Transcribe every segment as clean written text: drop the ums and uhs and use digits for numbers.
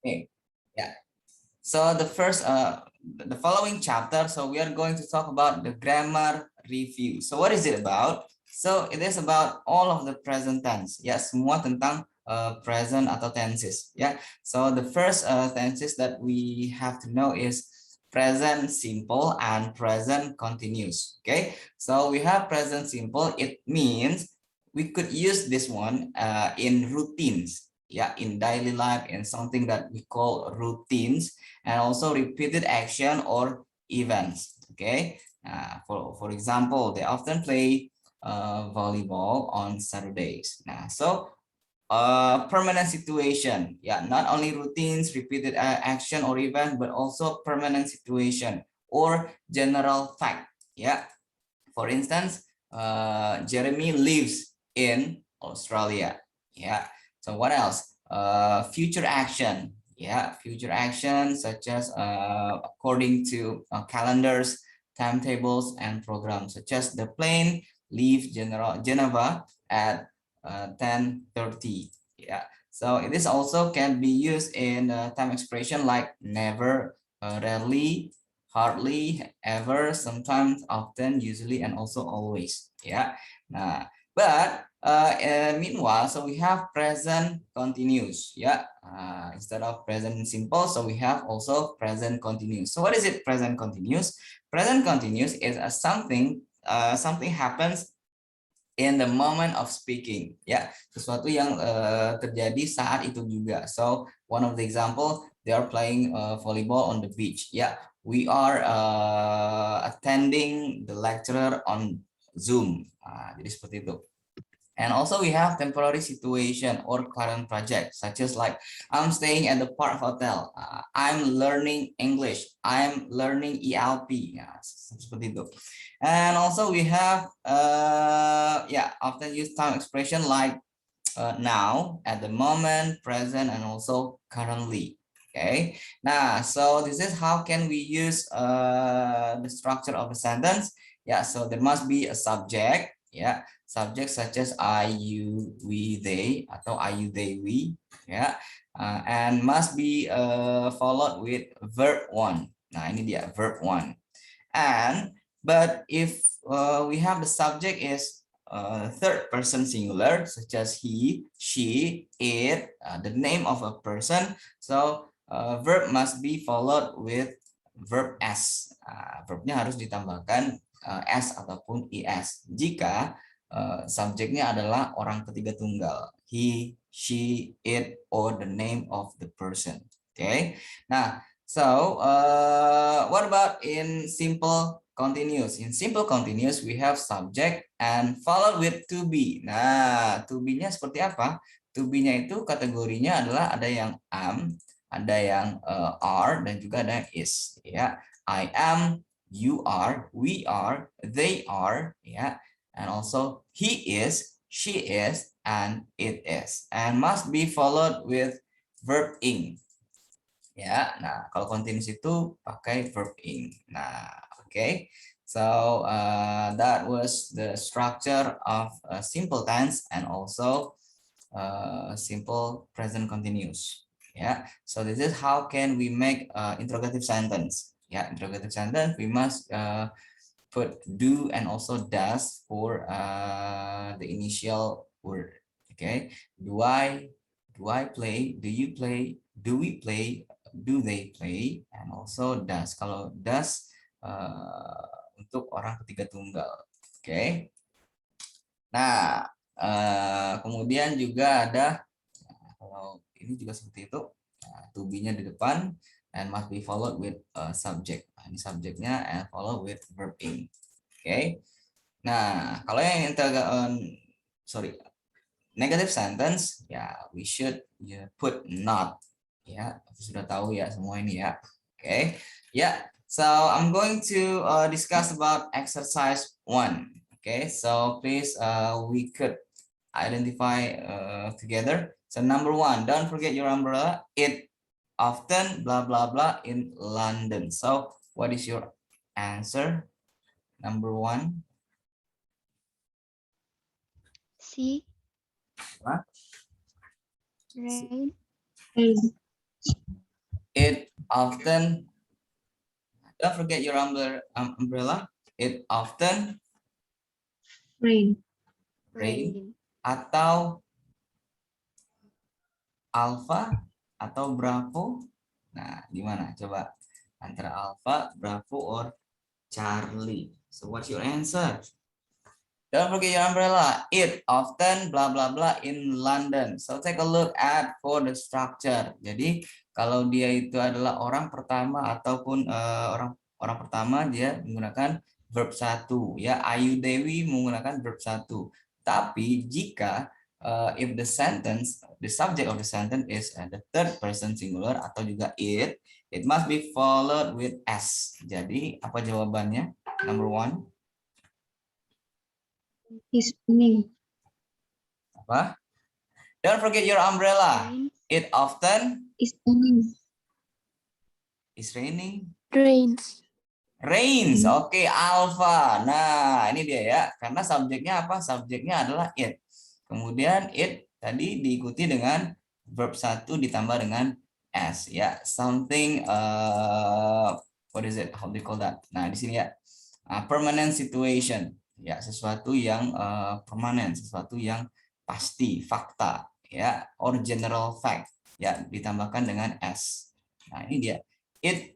Okay. Yeah. So the following chapter, so we are going to talk about the grammar review. So what is it about? So it is about all of the present tense. Ya, semua tentang present atau tenses. Ya. So the first tenses that we have to know is present simple and present continuous. Okay. So we have present simple. It means we could use this one in routines. Yeah, in daily life, in something that we call routines, and also repeated action or events. Okay, for example, they often play volleyball on Saturdays. So permanent situation, yeah, not only routines, repeated action or event, but also permanent situation or general fact. Yeah, for instance, Jeremy lives in Australia. Yeah. So what else? Future action. Yeah, future action such as according to calendars, timetables, and programs, such as the plane leaves Geneva at 10:30. Yeah. So this also can be used in time expression like never, rarely, hardly, ever, sometimes, often, usually, and also always. Yeah. Nah, but meanwhile, so we have present continuous. Yeah. Instead of present simple, so we have also present continuous. So what is it? Present continuous. Present continuous is something happens in the moment of speaking. Ya, sesuatu yang terjadi saat itu juga. So one of the example, they are playing volleyball on the beach. Yeah, we are attending the lecturer on Zoom. Jadi seperti itu. And also we have temporary situation or current project, such as like I'm staying at the Park Hotel. I'm learning English. I'm learning ELP. Ya, seperti itu. And also we have often use time expression like now, at the moment, present, and also currently. Okay. Now, so this is how can we use the structure of a sentence. Yeah. So there must be a subject. Yeah. Subject such as I, you, we, they, atau I, you, they, we. Yeah. And must be followed with verb one. Nah, ini dia verb one. But if we have the subject is third person singular, such as he, she, it, the name of a person, so verb must be followed with verb s. Verbnya harus ditambahkan s ataupun is jika subjeknya adalah orang ketiga tunggal, he, she, it, or the name of the person. Okay. Nah, so what about in simple continuous? In simple continuous, we have subject and followed with to be. Nah, to be-nya seperti apa? To be-nya itu kategorinya adalah ada yang am, ada yang are, dan juga ada yang is. Ya, I am, you are, we are, they are. Ya, and also he is, she is, and it is. And must be followed with verb ing. Ya, nah kalau continuous itu pakai verb ing. Nah, okay. So that was the structure of simple tense and also simple present continuous. Yeah. So this is how can we make interrogative sentence. Yeah, interrogative sentence we must put do and also does for the initial word. Okay. Do I play? Do you play? Do we play? Do they play? And also does. Kalau does untuk orang ketiga tunggal. Oke. Nah, kemudian juga ada kalau ini juga seperti itu. To be-nya di depan and must be followed with subject. Ini subjeknya and follow with verb ing. Oke. Nah, kalau yang negative sentence, ya we should put not. Ya, sudah tahu ya semua ini ya. Oke. Ya, so I'm going to discuss about exercise 1. Okay, so please we could identify together. So number 1, don't forget your umbrella. It often blah blah blah in London. So what is your answer? Number 1. C. What? Rain. It often, don't forget your umbrella. It often Rain. rain atau alpha atau bravo. Nah, gimana? Coba antara alpha, bravo, or Charlie. So what's your answer? Don't forget your umbrella. It often blah blah blah in London. So take a look at for the structure. Jadi kalau dia itu adalah orang pertama ataupun orang pertama, dia menggunakan verb 1 ya. Ayu Dewi menggunakan verb 1. Tapi jika if the subject of the sentence is the third person singular atau juga it must be followed with s. Jadi apa jawabannya? Number 1. Is raining. Apa? Don't forget your umbrella. It often Is raining. is raining. Rains. Rains. Oke, Alpha. Nah, ini dia ya. Karena subjeknya apa? Subjeknya adalah it. Kemudian it tadi diikuti dengan verb 1 ditambah dengan s ya. Something what is it? How do you call that? Nah, di sini ya. Permanent situation. Ya, sesuatu yang permanen, sesuatu yang pasti, fakta ya, or general fact ya, ditambahkan dengan s. Nah, ini dia. It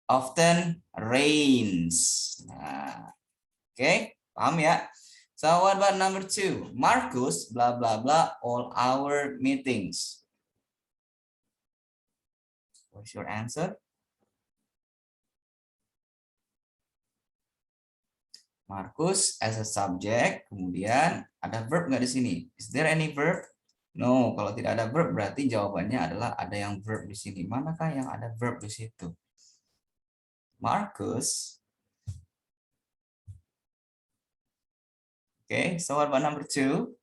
often rains. Nah, oke, paham ya? So what about number 2? Marcus blah blah blah all our meetings. What's your answer? Marcus as a subject, kemudian ada verb nggak di sini? Is there any verb? No, kalau tidak ada verb berarti jawabannya adalah ada yang verb di sini. Manakah yang ada verb di situ? Marcus. Okay, so what about number 2?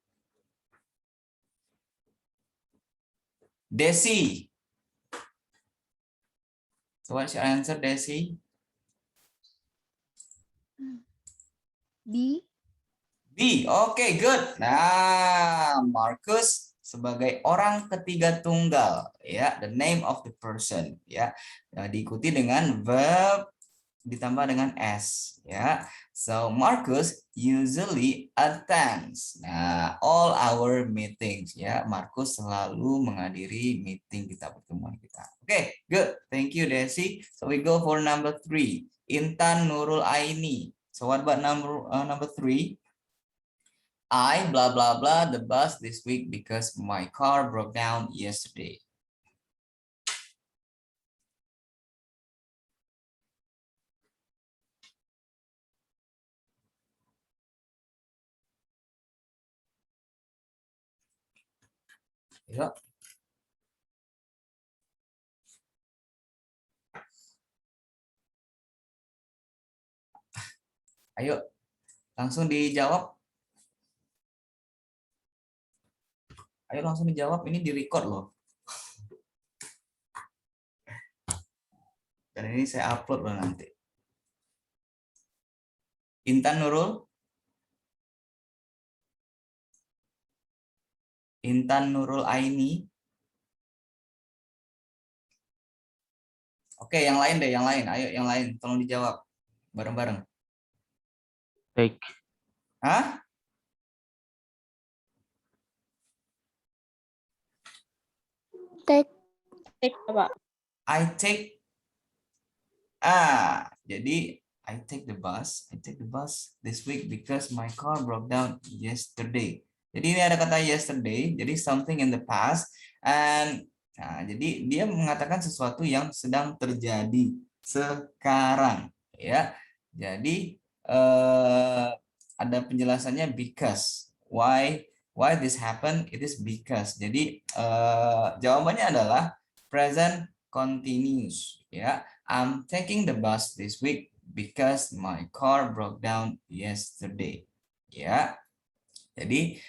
Desi. So what's your answer, Desi? B. B. Oke, good. Nah, Marcus sebagai orang ketiga tunggal ya, the name of the person ya. Nah, diikuti dengan verb ditambah dengan s ya. So Marcus usually attends all our meetings ya. Marcus selalu menghadiri meeting kita, pertemuan kita. Oke, good. Thank you, Desi. So we go for number 3. Intan Nurul Aini. So what about number 3? I blah blah blah the bus this week because my car broke down yesterday. Ya. Ayo, langsung dijawab. Ayo langsung dijawab, ini di-record loh. Dan ini saya upload loh nanti. Intan Nurul? Intan Nurul Aini? Oke, yang lain deh, yang lain. Ayo, yang lain. Tolong dijawab. Bareng-bareng. Take. Hah? Take. Pak. I take. Jadi I take the bus. I take the bus this week because my car broke down yesterday. Jadi ini ada kata yesterday. Jadi something in the past. And jadi dia mengatakan sesuatu yang sedang terjadi sekarang. Ya. Jadi ada penjelasannya because. Why this happen? It is because. Jadi jawabannya adalah present continuous. Ya. I'm taking the bus this week because my car broke down yesterday. Ya, jadi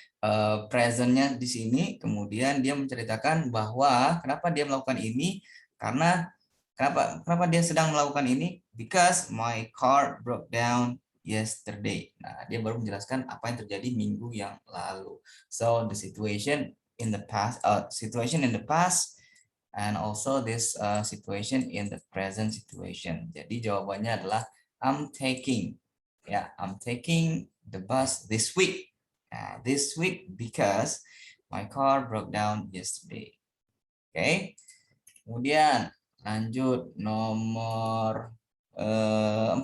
presentnya di sini, kemudian dia menceritakan bahwa kenapa dia melakukan ini, karena kenapa dia sedang melakukan ini, because my car broke down yesterday. Nah, dia baru menjelaskan apa yang terjadi minggu yang lalu. So the situation in the past, and also this situation in the present situation. Jadi jawabannya adalah I'm taking. Ya, I'm taking the bus this week. Nah, this week because my car broke down yesterday. Oke. Kemudian lanjut nomor 4.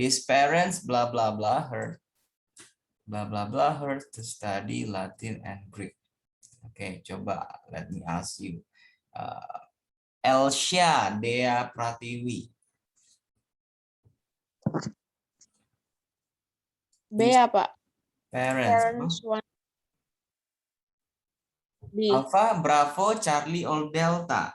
His parents blah blah blah her to study Latin and Greek. Oke, coba let me ask you. Elsha Dea Pratiwi. B apa? Parents. want B. Alpha, Bravo, Charlie, or Delta.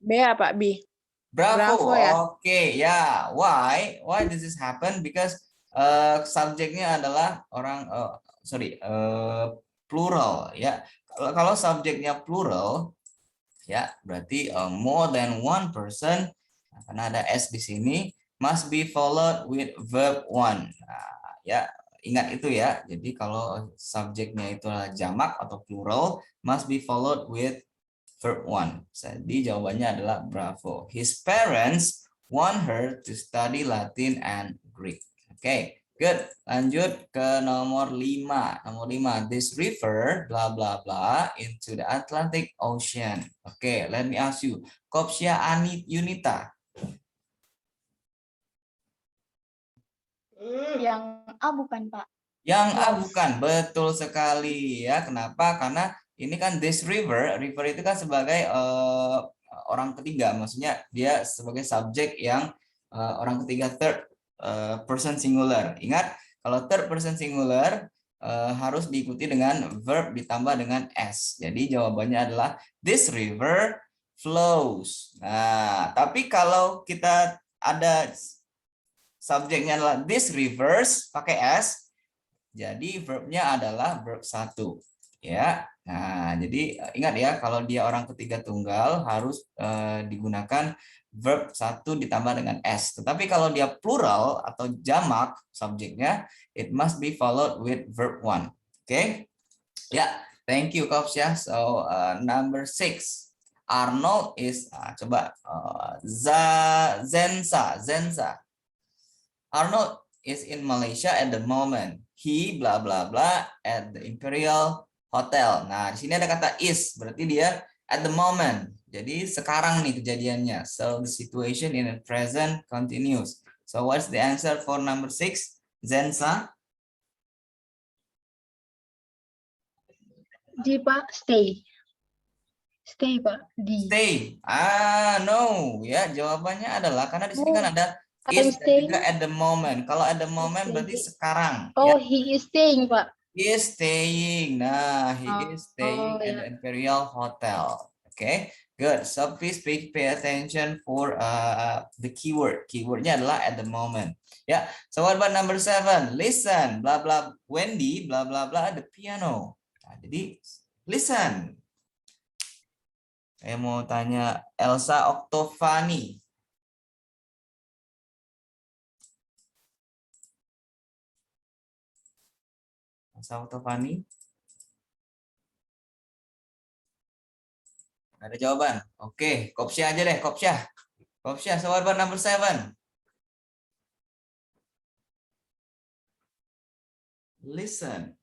B apa? B. Bravo. Bravo ya. Oke, ya. Why? Why does this happen? Because subjeknya adalah orang plural ya. Kalau subjeknya plural ya, berarti more than one person, karena ada s di sini, must be followed with verb one. Nah, ya, ingat itu ya. Jadi kalau subjeknya itu adalah jamak atau plural, must be followed with verb one. Jadi jawabannya adalah bravo. His parents want her to study Latin and Greek. Oke, good. Lanjut ke nomor 5. Nomor 5. This river blah blah blah into the Atlantic Ocean. Oke, let me ask you. Kopsya Yunita. Yang A bukan, Pak. Yang A bukan, betul sekali ya. Kenapa? Karena ini kan this river itu kan sebagai orang ketiga, maksudnya dia sebagai subjek yang orang ketiga, third person singular. Ingat, kalau third person singular harus diikuti dengan verb ditambah dengan s. Jadi jawabannya adalah this river flows. Nah, tapi kalau kita ada subjeknya adalah this rivers pakai s, jadi verbnya adalah verb 1 ya. Nah, jadi ingat ya, kalau dia orang ketiga tunggal harus digunakan verb 1 ditambah dengan s. Tetapi kalau dia plural atau jamak subjeknya, it must be followed with verb 1. Oke? Ya, thank you Kops ya. So number 6. Arnold is coba Zenza. Arnold is in Malaysia at the moment. He blah blah blah at the Imperial Hotel. Nah, di sini ada kata is, berarti dia at the moment. Jadi sekarang nih kejadiannya. So the situation in the present continues. So what's the answer for number 6? Zensa? D Pak. Stay. Stay Pak. D. Stay. No. Ya, jawabannya adalah karena di sini kan ada I'm is dan staying. juga at the moment. Kalau at the moment berarti sekarang. Oh, ya. he is staying Pak. He is staying. Nah, he is staying at ya. the Imperial Hotel. Okay, good. So please pay attention for the keyword. Keywordnya adalah at the moment. Ya. So what about number 7? Listen, blah blah. Wendy, blah blah blah. The piano. Nah, jadi listen. Saya mau tanya Elsa Oktovani. Elsa Oktovani. Ada jawaban? Oke, Kopsya aja deh, Kopsya. Kopsya, so what about number 7? Listen.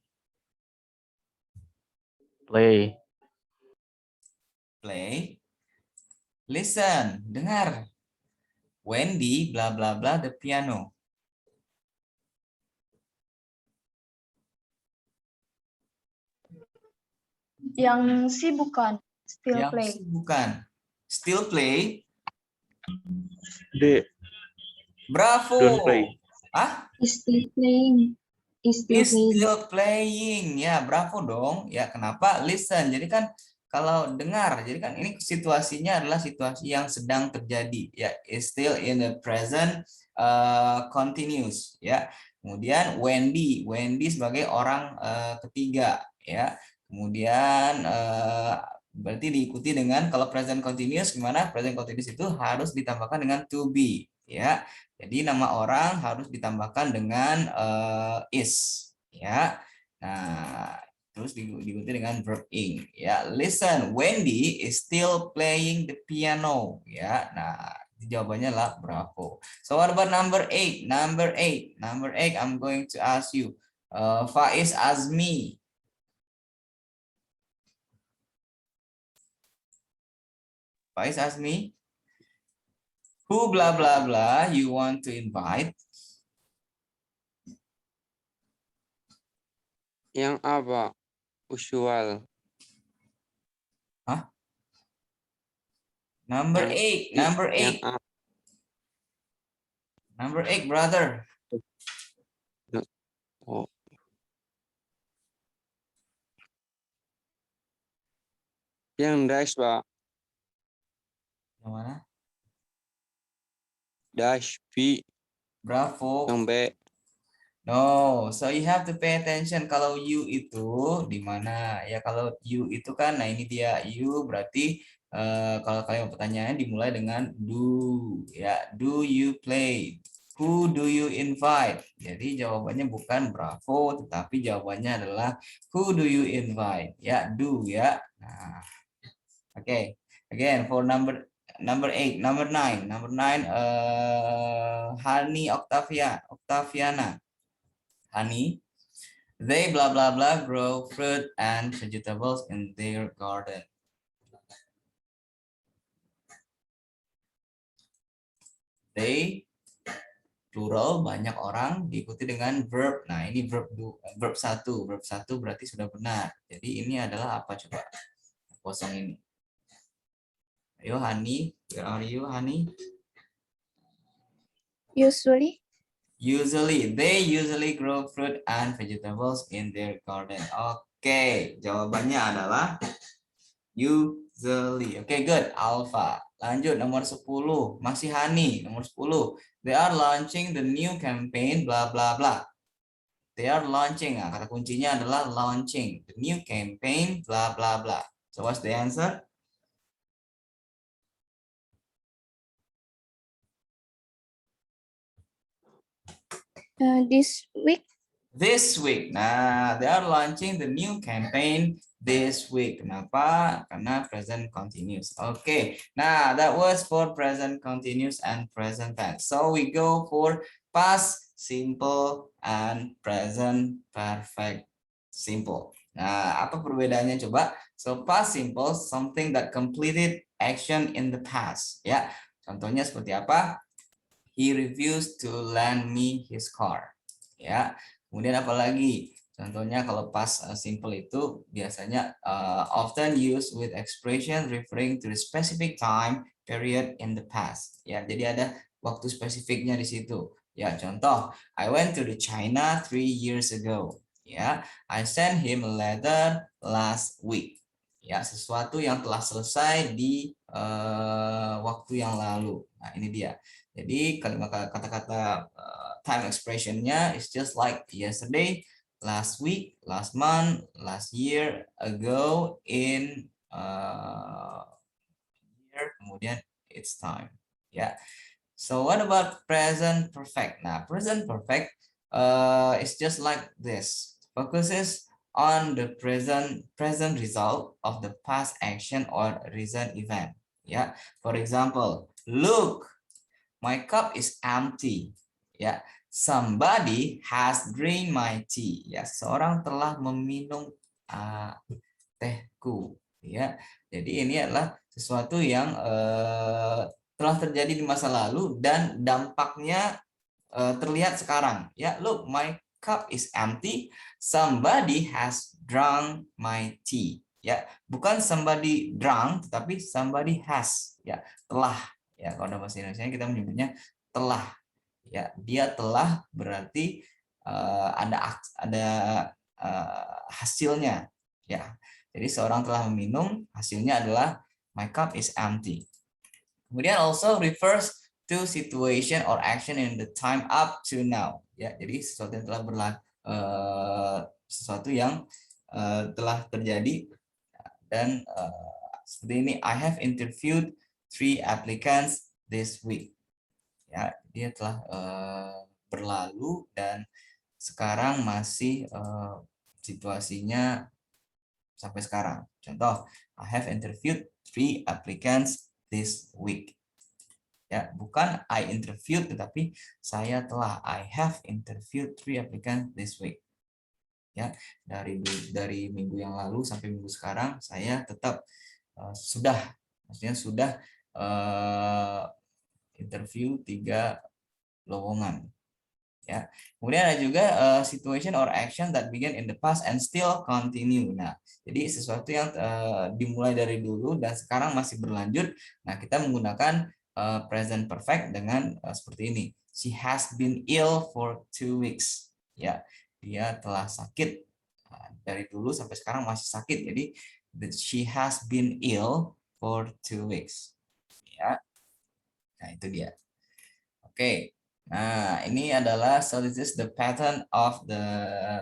Play. Play. Listen, dengar. Wendy, bla bla bla, the piano. Yang C bukan. Still Yang play. bukan. Still play. D. Bravo. Don't play. Is still playing. Is still Is playing. still playing. Ya, bravo dong. Ya, kenapa? Listen. Jadi kan kalau dengar, jadi kan ini situasinya adalah situasi yang sedang terjadi. Ya, is still in the present continuous. Ya. Kemudian Wendy sebagai orang ketiga. Ya. Kemudian berarti diikuti dengan kalau present continuous gimana? Present continuous itu harus ditambahkan dengan to be. Ya. Jadi nama orang harus ditambahkan dengan is, ya. Nah, terus diikuti dengan verb ing. Ya, listen, Wendy is still playing the piano. Ya, nah jawabannya lah bravo. So what about number 8? Number 8, I'm going to ask you. Faiz Azmi. Faiz Azmi. Who blah blah blah you want to invite? Yang apa? Usual. Hah? Number Yang 8, number Yang 8. Number 8, brother. Oh. Yang dash, Pak. Yang mana? Dash B. Bravo. Yang B. No, so you have to pay attention. Kalau you itu di mana? Ya kalau you itu kan, nah ini dia you berarti kalau kalian pertanyaannya dimulai dengan do. Ya, do you play? Who do you invite? Jadi jawabannya bukan bravo, tetapi jawabannya adalah who do you invite? Ya, do ya. Nah, okay. Again for number 8, number 9, Hani Octaviana. Honey, they blah blah blah grow fruit and vegetables in their garden. They plural banyak orang diikuti dengan verb. Nah, ini verb 1. Verb 1 berarti sudah benar. Jadi ini adalah apa coba? Kosong ini. Ayo Hani, where are you Hani? Usually. They usually grow fruit and vegetables in their garden. Oke, jawabannya adalah usually. Oke, good. Alpha. Lanjut nomor 10. Masih Hani, nomor 10. They are launching the new campaign bla bla bla. They are launching. Nah, kata kuncinya adalah launching. The new campaign bla bla bla. So what's the answer? This week. This week. Nah, they are launching the new campaign this week. Kenapa? Karena present continuous. Okay. Nah, that was for present continuous and present tense. So we go for past simple and present perfect simple. Nah, apa perbedaannya coba? So past simple, something that completed action in the past. Ya, contohnya seperti apa? He refused to lend me his car. Ya. Kemudian apalagi? Contohnya kalau past simple itu biasanya often used with expression referring to the specific time period in the past. Ya, jadi ada waktu spesifiknya di situ. Ya, contoh, I went to the China 3 years ago. Ya, I sent him a letter last week. Ya, sesuatu yang telah selesai di waktu yang lalu. Nah, ini dia. Jadi kata-kata time expressionnya is just like yesterday, last week, last month, last year, ago, in year, kemudian it's time. Ya. So what about present perfect? Nah, present perfect is just like this. Focuses on the present result of the past action or recent event. Ya. For example, look, my cup is empty. Ya, somebody has drained my tea. Ya, seorang telah meminum tehku. Ya, jadi ini adalah sesuatu yang telah terjadi di masa lalu dan dampaknya terlihat sekarang. Ya, look, my cup is empty. Somebody has drunk my tea. Ya, bukan somebody drunk, tetapi somebody has. Ya, telah. Ya, kalau dalam bahasa Indonesia kita menyebutnya telah. Ya, dia telah berarti ada hasilnya. Ya, jadi seorang telah meminum, hasilnya adalah my cup is empty. Kemudian also refers to situation or action in the time up to now. Ya, jadi sesuatu yang telah telah terjadi dan seperti ini, I have interviewed 3 applicants this week. Ya, dia telah berlalu dan sekarang masih situasinya sampai sekarang. Contoh, I have interviewed 3 applicants this week. Ya, bukan I interviewed, tetapi saya telah, I have interviewed 3 applicants this week. Ya, dari minggu yang lalu sampai minggu sekarang saya tetap sudah, maksudnya sudah interview 3 lowongan. Ya, kemudian ada juga situation or action that began in the past and still continue. Nah, jadi sesuatu yang dimulai dari dulu dan sekarang masih berlanjut. Nah, kita menggunakan present perfect dengan seperti ini. She has been ill for 2 weeks. Ya, dia telah sakit dari dulu sampai sekarang masih sakit. Jadi she has been ill for 2 weeks. Ya, nah itu dia. Oke. Nah, ini adalah, so this is the pattern of the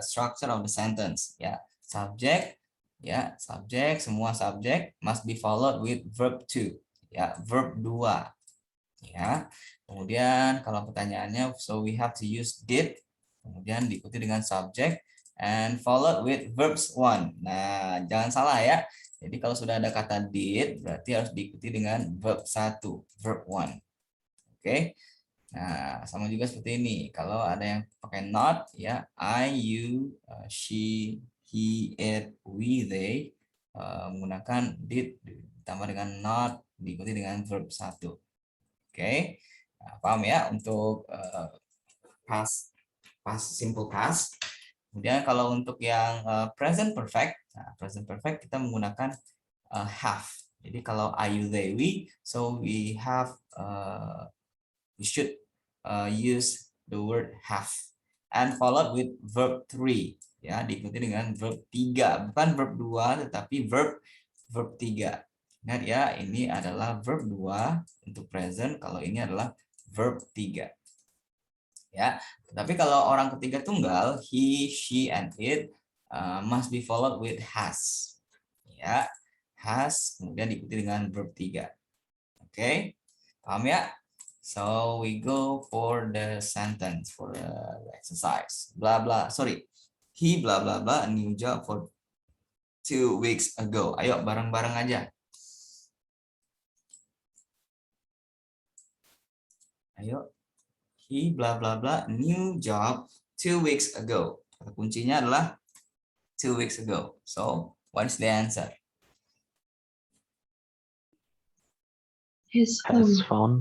structure of the sentence. Ya, subject, ya, subject, semua subject must be followed with verb to. Ya, verb 2. Ya. Kemudian kalau pertanyaannya, so we have to use did, kemudian diikuti dengan subject and followed with verbs 1. Nah, jangan salah ya. Jadi kalau sudah ada kata did, berarti harus diikuti dengan verb 1, verb 1. Oke. Nah, sama juga seperti ini. Kalau ada yang pakai not, ya, I, you, she, he, it, we, they, menggunakan did ditambah dengan not, diikuti dengan verb 1. Oke, nah, paham ya untuk past, simple past. Kemudian kalau untuk yang present perfect, nah, present perfect kita menggunakan have. Jadi kalau I, you, they, we, so we have we should use the word have and followed with verb 3, ya, diikuti dengan verb 3, bukan verb 2 tetapi verb 3. Ingat ya, ini adalah verb 2 untuk present, kalau ini adalah verb 3. Ya, tapi kalau orang ketiga tunggal, he, she, and it must be followed with has. Ya, has kemudian diikuti dengan verb 3. Oke, paham ya? So we go for the sentence, for the exercise. Blah blah. Sorry, he blah blah blah a new job for 2 weeks ago. Ayo bareng-bareng aja. Ayo, he blah blah blah new job 2 weeks ago. Kata kuncinya adalah 2 weeks ago. So what is the answer? Has Has found. found.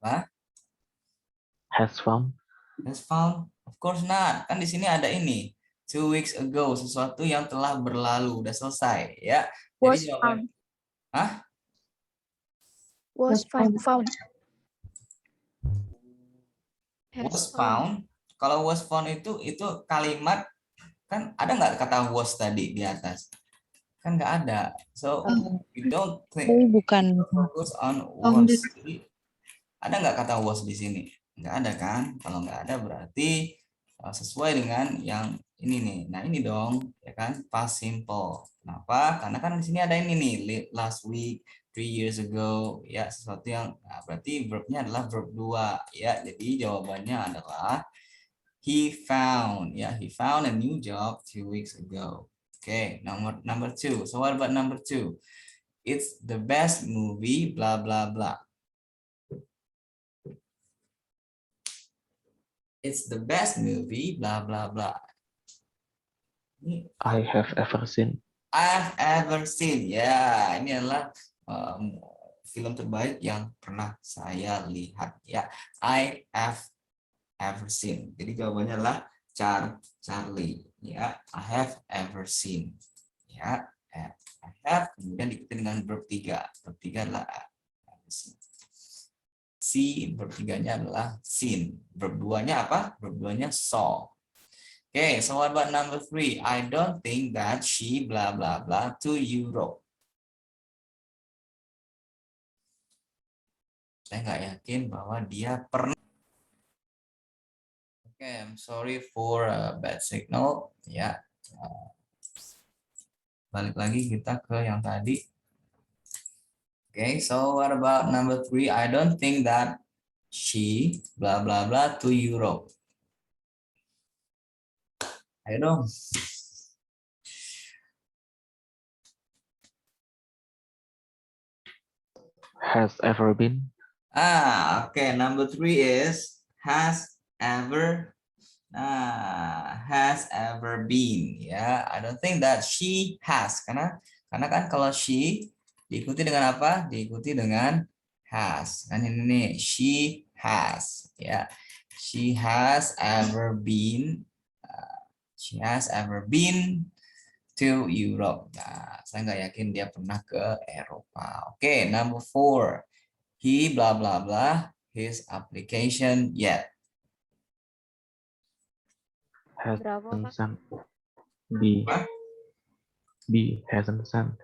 Apa? Has found. Has found? Of course not. Kan di sini ada ini. 2 weeks ago, sesuatu yang telah berlalu, udah selesai, ya. Was Jadi jawaban, found. hah? Was found. Found. Was found. Kalau was found itu kalimat, kan ada nggak kata was tadi di atas? Kan nggak ada. So we don't Bukan. focus on Found was. Jadi, ada nggak kata was di sini? Nggak ada kan? Kalau nggak ada berarti sesuai dengan yang ini nih. Nah ini dong, ya kan? Past simple. Kenapa? Karena kan di sini ada ini nih, last week, 3 years ago, ya, sesuatu yang, nah, berarti verbnya adalah verb 2, ya. Jadi jawabannya adalah he found, ya, he found a new job 2 weeks ago. Okay, number 2. So what about number 2? It's the best movie, blah blah blah. It's the best movie, blah blah blah. I have ever seen. I've ever seen. Ya, ini adalah film terbaik yang pernah saya lihat. Ya, I have ever seen. Jadi jawabannya adalah Charlie. Ya, I have ever seen. Ya, I have kemudian diikuti dengan verb 3. Verb 3 adalah see, verb 3-nya adalah seen. Verb 2-nya apa? Verb 2-nya saw. Okay, so what about number 3? I don't think that she blah blah blah to Europe. Saya nggak yakin bahwa dia pernah. Okay, I'm sorry for bad signal. Ya, balik lagi kita ke yang tadi. Okay, so what about number 3? I don't think that she blah blah blah to Europe. Ayo dong. Has ever been. Okay. Number 3 is has ever. Has ever been. Ya, I don't think that she has. Karena kan kalau she diikuti dengan apa? Diikuti dengan has. Kan ini nih, she has. Ya, she has ever been. She has ever been to Europe. Nah, saya nggak yakin dia pernah ke Eropa. Oke, number 4. He blah blah blah his application yet. Hasn't sent. B. B hasn't sent.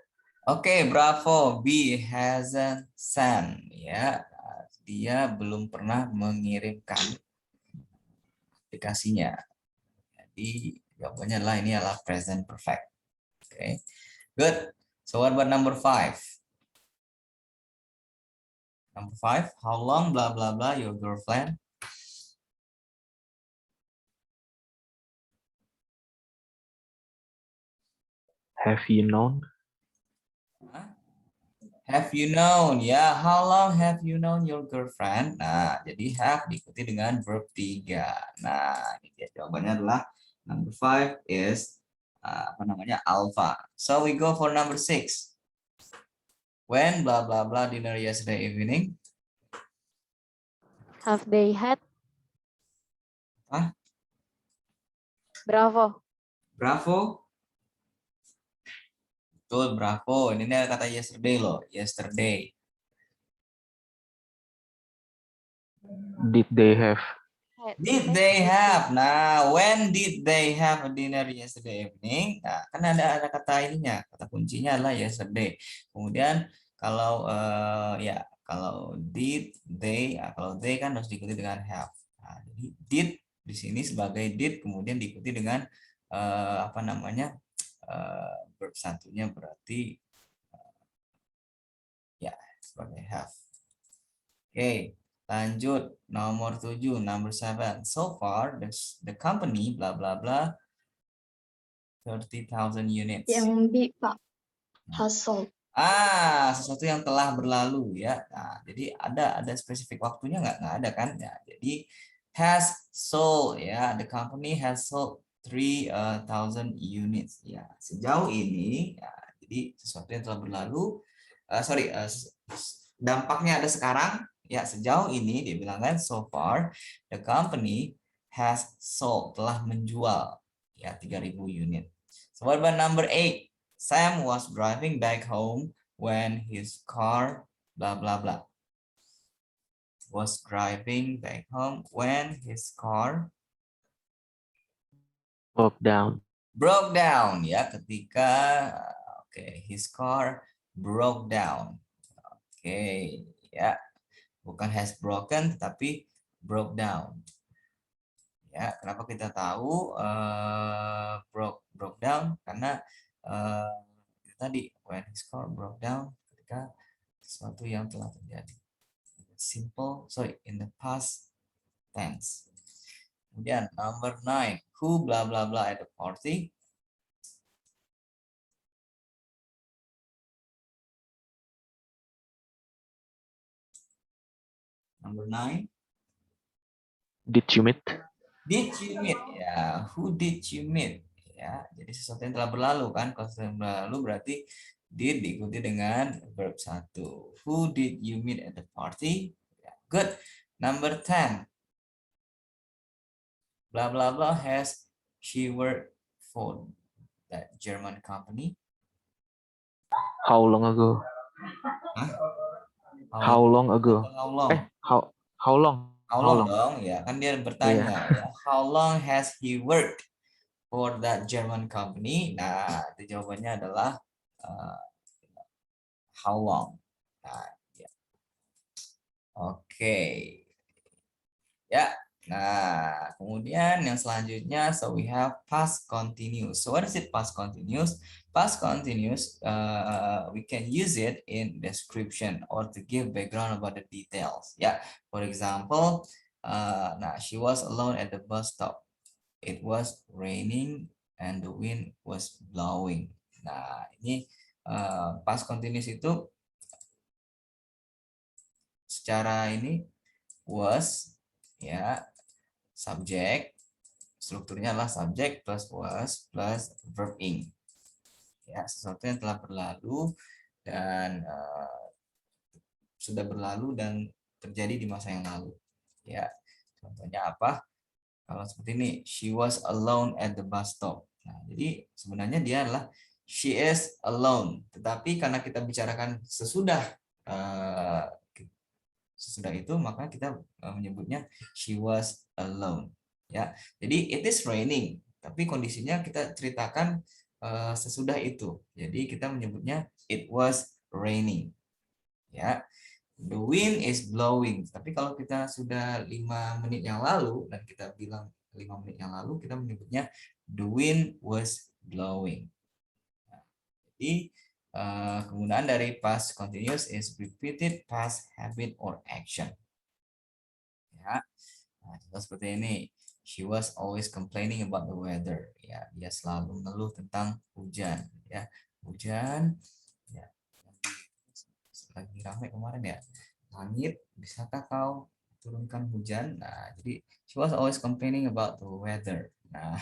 Oke, bravo. B hasn't sent. Ya, dia belum pernah mengirimkan aplikasinya. Jadi jawabannya adalah ini adalah present perfect. Oke, good. So what about number 5? Number 5, how long blah blah blah your girlfriend? Have you known? Have you known? Ya, how long have you known your girlfriend? Nah, jadi have diikuti dengan verb 3. Nah, ini dia jawabannya adalah number 5 is alpha. So we go for number 6. When blah blah blah dinner yesterday evening? Have they had? Hah? Bravo. Bravo. Betul, bravo. Ini ada kata yesterday loh, yesterday. Did they have? Did they have? Nah, when did they have a dinner yesterday evening? Nah, kan ada kata ininya, kata kuncinya adalah yesterday. Kemudian kalau kalau did they, kalau they kan harus diikuti dengan have. Nah, jadi did di sini sebagai did kemudian diikuti dengan verb satunya berarti sebagai have. Oke. Lanjut nomor 7, number 7. So far the company blah blah blah 30,000 units. Yang B, Pak. Has sold. Sesuatu yang telah berlalu ya. Nah, jadi ada spesifik waktunya nggak ada kan? Ya, jadi has sold ya. The company has sold 3,000 units ya. Sejauh ini ya, jadi sesuatu yang telah berlalu dampaknya ada sekarang. Ya, sejauh ini dia bilang kan so far the company has sold, telah menjual ya 3.000 unit. So what about number 8? Sam was driving back home when his car blah blah blah. Was driving back home when his car Broke down. Broke down ya, ketika his car broke down. Ya. Bukan has broken tetapi broke down. Ya, kenapa kita tahu broke down? Karena itu tadi when his car broke down, ketika sesuatu yang telah terjadi. In the past tense. Kemudian number 9, who blah blah blah at the party? Number 9. Did you meet? Did you meet? Ya, who did you meet? Ya, jadi sesuatu yang telah berlalu kan. Kalau sesuatu yang berlalu berarti did diikuti dengan verb 1. Who did you meet at the party? Ya, good. Number 10. Blah blah blah has she worked for that German company? How long ago? Hah? How long ago? How long? How long? How long dong? Ya, kan dia bertanya. Ya. How long has he worked for that German company? Nah, itu jawabannya adalah how long. Nah, ya. Oke. Ya. Nah, kemudian yang selanjutnya, so we have past continuous. So what is it past continuous? Past continuous, we can use it in description or to give background about the details. Ya, for example, she was alone at the bus stop. It was raining and the wind was blowing. Nah, ini past continuous itu secara ini was, ya, subjek, strukturnya adalah subjek plus was plus verb ing. Ya, sesuatu yang telah berlalu dan sudah berlalu dan terjadi di masa yang lalu. Ya, contohnya apa? Kalau seperti ini, she was alone at the bus stop. Nah, jadi sebenarnya dia adalah she is alone. Tetapi karena kita bicarakan sesudah itu, maka kita menyebutnya she was alone. Ya, jadi it is raining. Tapi kondisinya kita ceritakan sesudah itu. Jadi kita menyebutnya it was raining. Ya. The wind is blowing. Tapi kalau kita sudah 5 menit yang lalu dan kita bilang 5 menit yang lalu, kita menyebutnya the wind was blowing. Nah, jadi kegunaan dari past continuous is repeated past habit or action. Ya, nah, contoh seperti ini. She was always complaining about the weather. Ya, dia selalu mengeluh tentang hujan. Ya, hujan. Ya, lagi ramai kemarin ya, langit, bisakah kau turunkan hujan? Nah, jadi she was always complaining about the weather. Nah,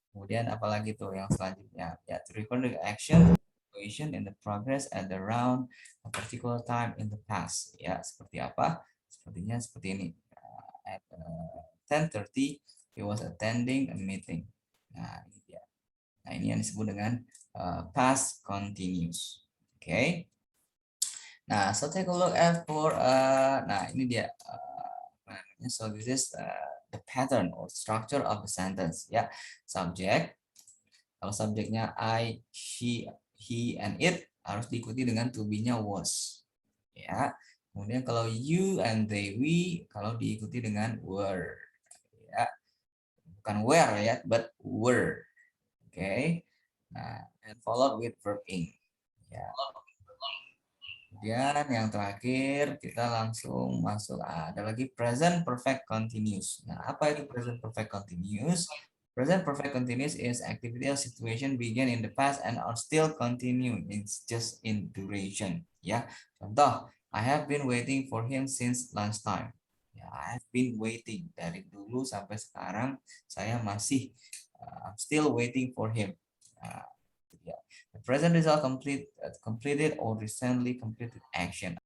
kemudian apalagi tuh yang selanjutnya, ya, to record the action situation in the progress at around a particular time in the past. Ya, seperti apa? Sepertinya seperti ini. At 10:30 he was attending a meeting. Nah, ini dia. Nah, ini yang disebut dengan past continuous. Oke. Okay? Nah, so take a look at for nah ini dia so this is the pattern or structure of the sentence, ya. Subject, kalau subjeknya I, she, he, and it harus diikuti dengan to be-nya was, ya. Kemudian kalau you and they, we, kalau diikuti dengan were, ya. Bukan were ya, but were. Oke. Okay. Nah, and followed with verb ing, ya. Kemudian yang terakhir kita langsung masuk, ada lagi present perfect continuous. Nah, apa itu present perfect continuous? Present perfect continuous is activity or situation begin in the past and are still continuing. It's just in duration. Ya, contoh, I have been waiting for him since lunchtime. Ya, I have been waiting dari dulu sampai sekarang saya masih still waiting for him. The present result completed or recently completed action.